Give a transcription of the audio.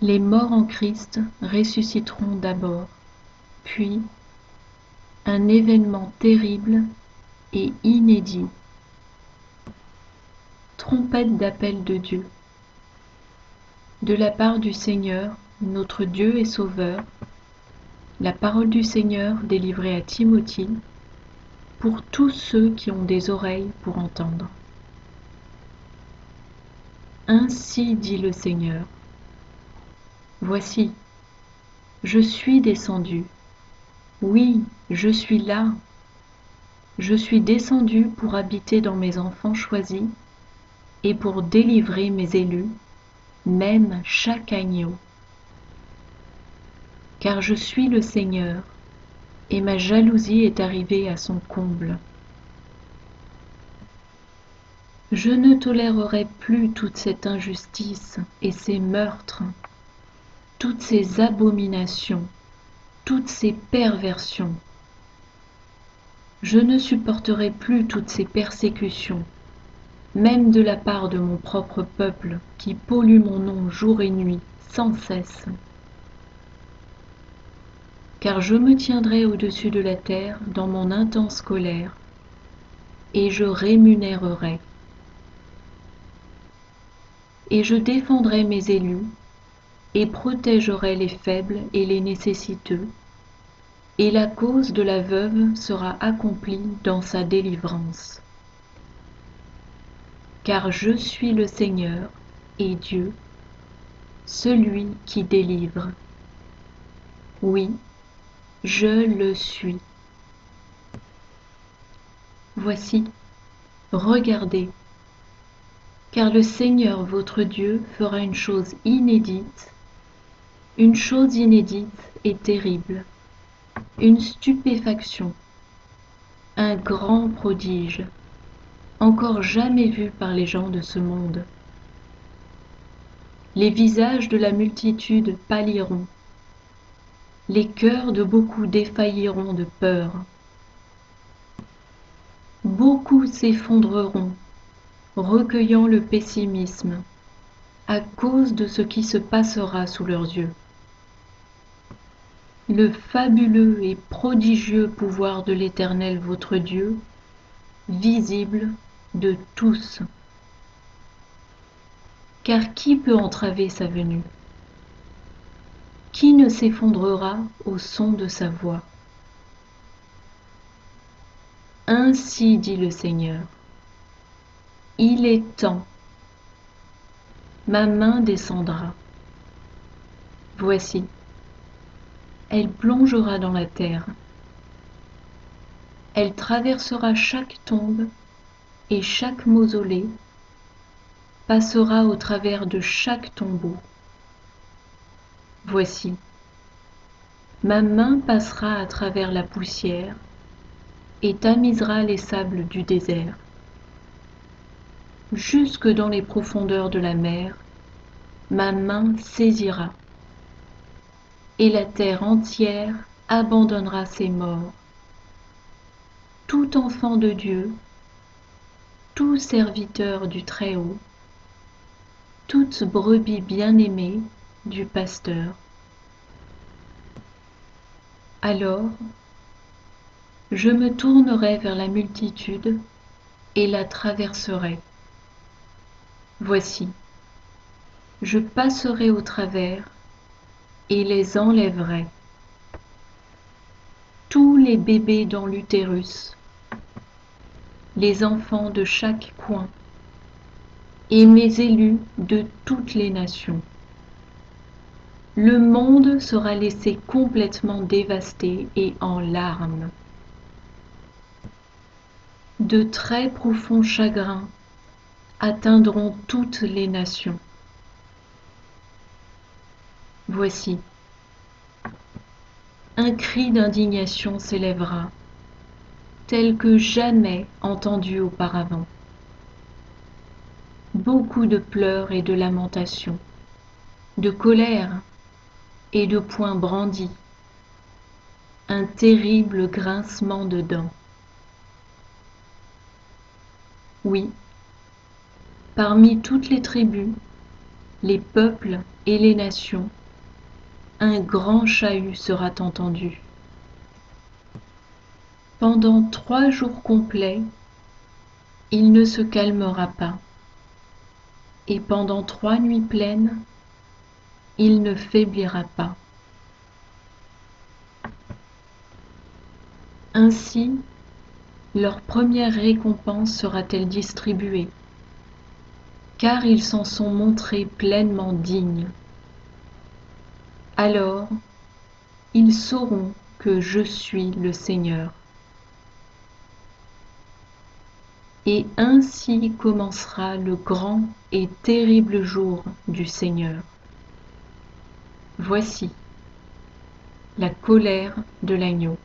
Les morts en Christ ressusciteront d'abord, puis un événement terrible et inédit. Trompette d'appel de Dieu. De la part du Seigneur, notre Dieu et Sauveur, la parole du Seigneur délivrée à Timothée, pour tous ceux qui ont des oreilles pour entendre. Ainsi dit le Seigneur. Voici, je suis descendu. Oui, je suis là. Je suis descendu pour habiter dans mes enfants choisis et pour délivrer mes élus, même chaque agneau. Car je suis le Seigneur, et ma jalousie est arrivée à son comble. Je ne tolérerai plus toute cette injustice et ces meurtres, toutes ces abominations, toutes ces perversions. Je ne supporterai plus toutes ces persécutions, même de la part de mon propre peuple qui pollue mon nom jour et nuit sans cesse. Car je me tiendrai au-dessus de la terre dans mon intense colère, et je rémunérerai. Et je défendrai mes élus, et protégerai les faibles et les nécessiteux, et la cause de la veuve sera accomplie dans sa délivrance. Car je suis le Seigneur et Dieu, celui qui délivre. Oui, je le suis. Voici, regardez, car le Seigneur votre Dieu fera une chose inédite et terrible, une stupéfaction, un grand prodige, encore jamais vu par les gens de ce monde. Les visages de la multitude pâliront, les cœurs de beaucoup défailliront de peur. Beaucoup s'effondreront, recueillant le pessimisme, à cause de ce qui se passera sous leurs yeux. Le fabuleux et prodigieux pouvoir de l'Éternel votre Dieu, visible de tous. Car qui peut entraver sa venue? Qui ne s'effondrera au son de sa voix? Ainsi dit le Seigneur. Il est temps. Ma main descendra. Voici. Elle plongera dans la terre. Elle traversera chaque tombe et chaque mausolée, passera au travers de chaque tombeau. Voici. Ma main passera à travers la poussière et tamisera les sables du désert. Jusque dans les profondeurs de la mer, ma main saisira, et la terre entière abandonnera ses morts. Tout enfant de Dieu, tout serviteur du Très-Haut, toute brebis bien-aimée du pasteur. Alors, je me tournerai vers la multitude et la traverserai. Voici, je passerai au travers et les enlèverai. Tous les bébés dans l'utérus, les enfants de chaque coin, et mes élus de toutes les nations. Le monde sera laissé complètement dévasté et en larmes. De très profonds chagrins atteindront toutes les nations. Voici, un cri d'indignation s'élèvera, tel que jamais entendu auparavant. Beaucoup de pleurs et de lamentations, de colère et de poings brandis, un terrible grincement de dents. Oui, parmi toutes les tribus, les peuples et les nations, un grand chahut sera entendu. Pendant 3 jours complets, il ne se calmera pas, et pendant 3 nuits pleines, il ne faiblira pas. Ainsi, leur première récompense sera-t-elle distribuée, car ils s'en sont montrés pleinement dignes. Alors, ils sauront que je suis le Seigneur. Et ainsi commencera le grand et terrible jour du Seigneur. Voici la colère de l'agneau.